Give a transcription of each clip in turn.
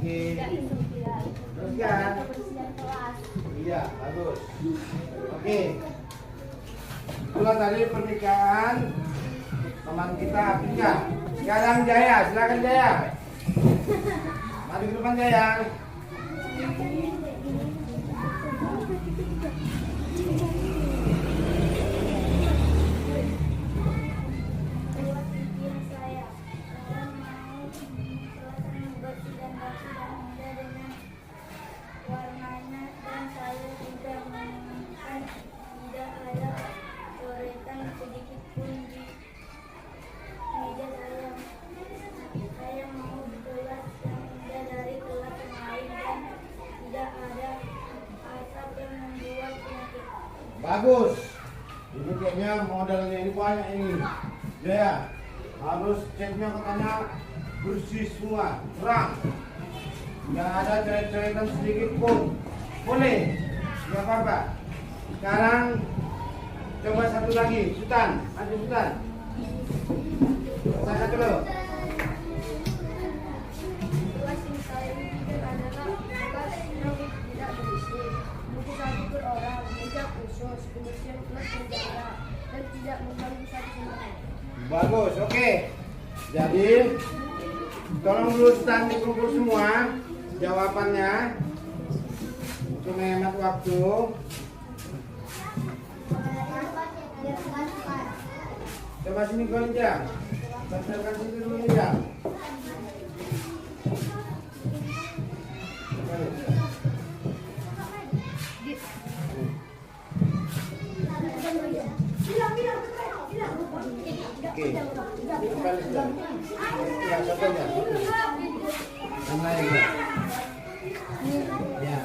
Oke. Teruskan. Iya, bagus. Oke. Itulah tadi pernikahan teman kita Afrika. Sekarang Jaya, silakan Jaya. Mari ke depan Jaya. Bagus. Ini kayaknya modelnya ini banyak ini. Jaya, harus catnya katanya bersih semua, terang. Nggak ada coret-coretan sedikit pun. Boleh, nggak apa-apa. Sekarang coba satu lagi, Sultan, maju Sultan. Saya dulu. Dan tidak mengganggu satu sama lain. Bagus, oke. Jadi tolong luruskan dikumpul semua jawabannya untuk menghemat waktu. Coba sini kau Linja, bacakan situ dulu Linja. Oke, kembali sudah. Ya, contohnya. Yang lain ya. Ya.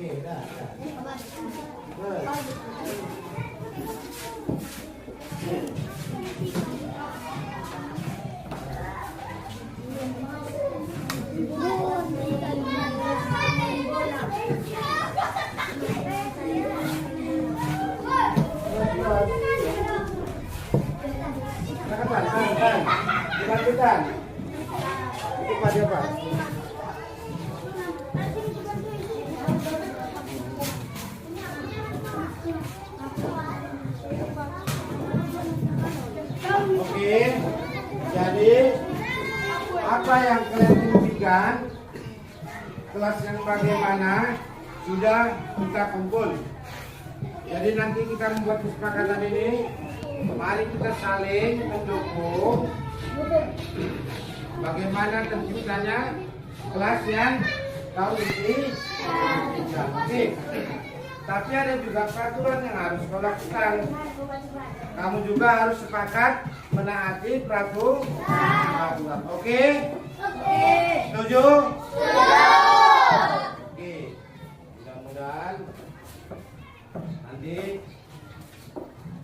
Oke, dah. Dibantukan. Itu Pak dia Pak. Oke. Jadi apa yang kalian impikan? Kelas yang bagaimana sudah kita kumpul. Jadi nanti kita membuat kesepakatan ini. Mari kita saling mendukung bagaimana terciptanya kelas yang tahun ini. Oke. Tapi ada juga peraturan yang harus kau lakukan. Kamu juga harus sepakat menaati peraturan. Oke? Setuju? Oke. Mudah-mudahan nanti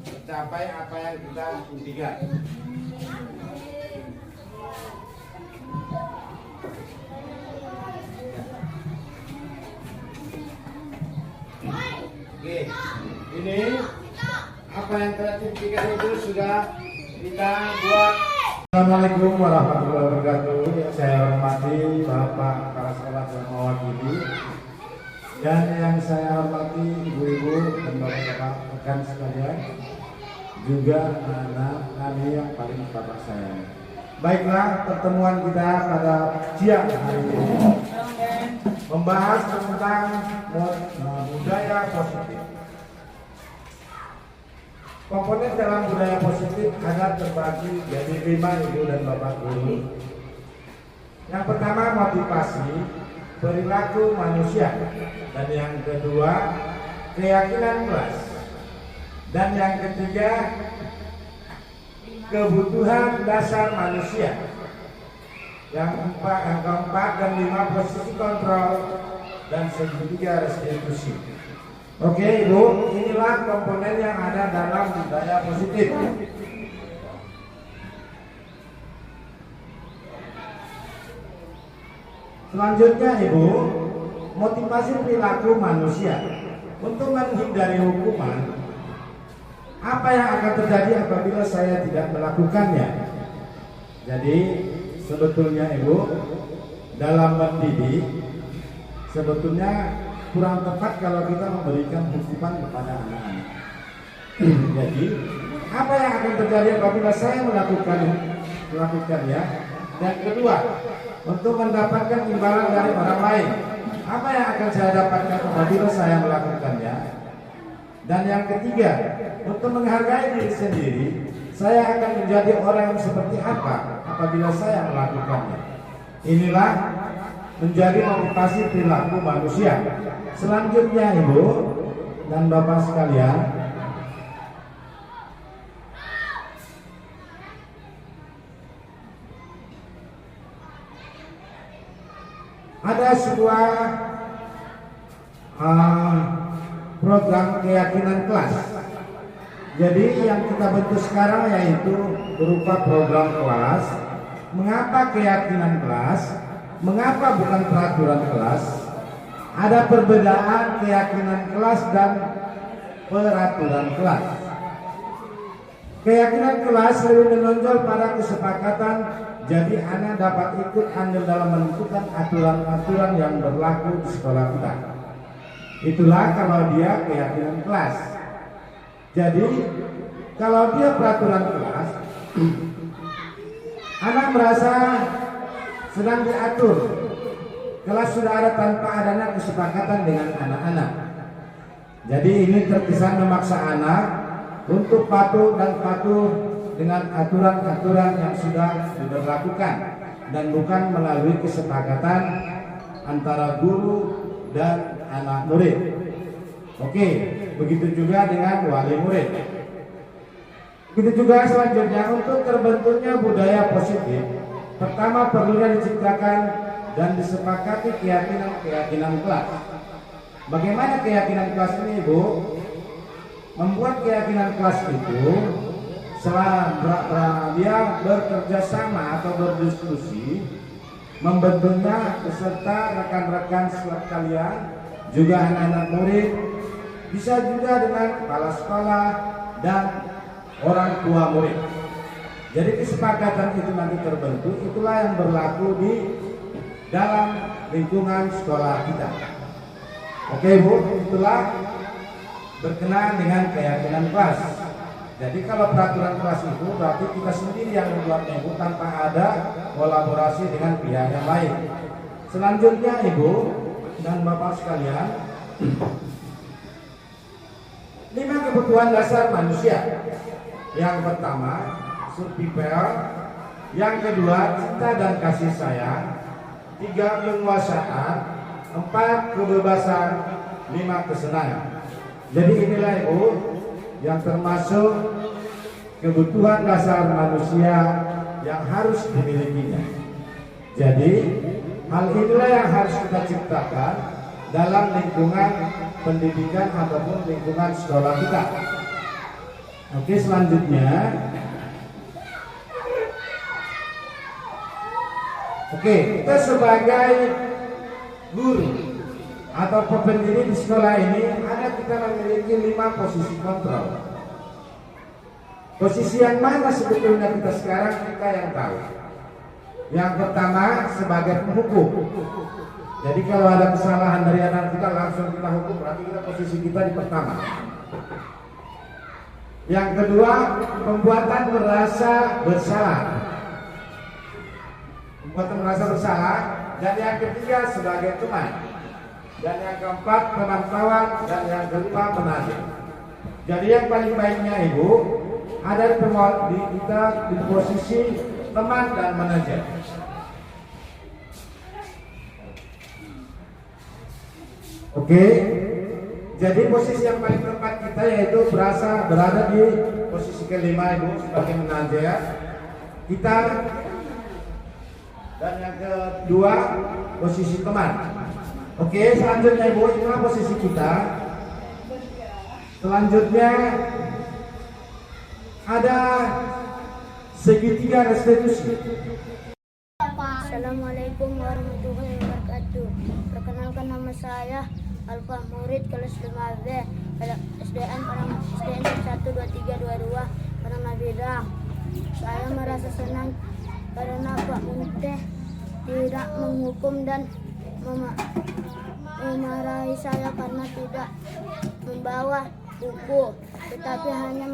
mencapai apa yang kita impikan. Oke, ini apa yang telah impikan itu sudah kita buat. Assalamualaikum warahmatullahi wabarakatuh. Yang saya hormati Bapak Kepala Sekolah dan mewakili, dan yang saya hormati ibu-ibu dan bapak-bapak rekan sekalian, juga anak kami yang paling bapak saya. Baiklah, pertemuan kita pada siang hari ini membahas tentang budaya positif. Komponen dalam budaya positif ada terbagi jadi 5 ibu dan bapak guru. Yang pertama motivasi perilaku manusia, dan yang kedua keyakinan kelas, dan yang ketiga kebutuhan dasar manusia. Yang keempat dan 5 posisi kontrol, dan segitiga restitusi. Oke Ibu, inilah komponen yang ada dalam budaya positif. Selanjutnya Ibu, motivasi perilaku manusia. Untuk menghindari hukuman, apa yang akan terjadi apabila saya tidak melakukannya? Jadi sebetulnya Ibu, dalam mendidik sebetulnya kurang tepat kalau kita memberikan hukuman kepada anak-anak. Jadi apa yang akan terjadi apabila saya melakukannya? Dan kedua, untuk mendapatkan imbalan dari orang lain, apa yang akan saya dapatkan apabila saya melakukannya? Dan yang ketiga, untuk menghargai diri sendiri, saya akan menjadi orang yang seperti apa apabila saya melakukannya. Inilah menjadi motivasi perilaku manusia. Selanjutnya Ibu dan Bapak sekalian, ada sebuah program keyakinan kelas. Jadi yang kita bentuk sekarang yaitu berupa program kelas. Mengapa keyakinan kelas? Mengapa bukan peraturan kelas? Ada perbedaan keyakinan kelas dan peraturan kelas. Keyakinan kelas lebih menonjol pada kesepakatan. Jadi anak dapat ikut andil dalam menentukan aturan-aturan yang berlaku di sekolah kita. Itulah kalau dia keyakinan kelas. Jadi kalau dia peraturan kelas, anak merasa sedang diatur. Kelas sudah ada tanpa adanya kesepakatan dengan anak-anak. Jadi ini terkesan memaksa anak untuk patuh dengan aturan-aturan yang sudah diberlakukan dan bukan melalui kesepakatan antara guru dan anak murid. Oke, begitu juga dengan wali murid. Begitu juga selanjutnya, untuk terbentuknya budaya positif, pertama perlunya diciptakan dan disepakati keyakinan kelas. Bagaimana keyakinan kelas ini, Ibu? Membuat keyakinan kelas itu setelah dia bekerja sama atau berdiskusi, membentuknya beserta rekan-rekan sekalian, juga anak-anak murid, bisa juga dengan kepala sekolah dan orang tua murid. Jadi kesepakatan itu nanti terbentuk, itulah yang berlaku di dalam lingkungan sekolah kita. Oke Bu, itulah berkenaan dengan keyakinan kelas. Jadi kalau peraturan kelas itu berarti kita sendiri yang membuatnya Ibu, tanpa ada kolaborasi dengan pihak yang lain. Selanjutnya Ibu dan Bapak sekalian, 5 kebutuhan dasar manusia. Yang pertama, survival. Yang kedua, cinta dan kasih sayang. 3, penguasaan. 4, kebebasan. 5, kesenangan. Jadi inilah Ibu yang termasuk kebutuhan dasar manusia yang harus dimilikinya. Jadi hal inilah yang harus kita ciptakan dalam lingkungan pendidikan ataupun lingkungan sekolah kita. Oke, selanjutnya. Oke, kita sebagai guru atau pendidik di sekolah ini kita memiliki 5 posisi kontrol. Posisi yang mana sebetulnya kita sekarang, kita yang tahu. Yang pertama sebagai penghukum. Jadi kalau ada kesalahan dari anak kita langsung kita hukum, berarti posisi kita di pertama. Yang kedua, pembuatan merasa bersalah. Pembuatan merasa bersalah. Dan yang ketiga sebagai teman. Dan yang keempat pemantauan, dan yang kelima penasihat. Jadi yang paling baiknya Ibu ada di kita di posisi teman dan manajer. Oke, jadi posisi yang paling tepat kita yaitu berada di posisi kelima Ibu sebagai manajer kita, dan yang kedua posisi teman. Oke, selanjutnya Ibu, inilah posisi kita. Selanjutnya ada segitiga restitusi. Assalamualaikum warahmatullahi wabarakatuh. Perkenalkan, nama saya Alfa, murid kelas 5B SDN 12322 Padang Nabidang. Saya merasa senang karena Pak Munteh tidak menghukum dan memarahi saya karena tidak membawa buku, tetapi hanya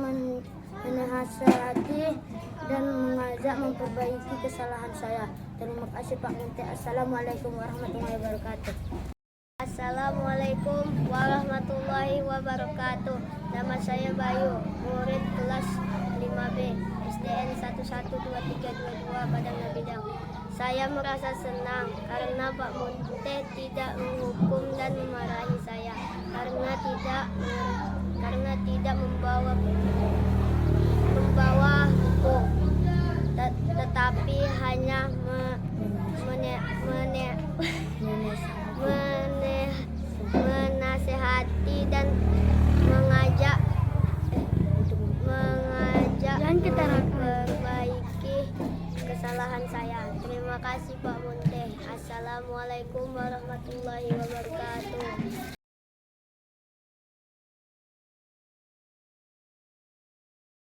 menasihati dan mengajak memperbaiki kesalahan saya. Terima kasih Pak Munteh. Assalamualaikum warahmatullahi wabarakatuh. Assalamualaikum warahmatullahi wabarakatuh. Nama saya Bayu, murid kelas 5B SDN 12322 Padang Nabidang. Saya merasa senang karena Pak Munteh tidak menghukum dan memarahi saya karena tidak membawa buku, tetapi hanya menasehati dan mengajak memperbaiki kesalahan saya. Terima kasih Pak Munteh. Assalamualaikum warahmatullahi wabarakatuh.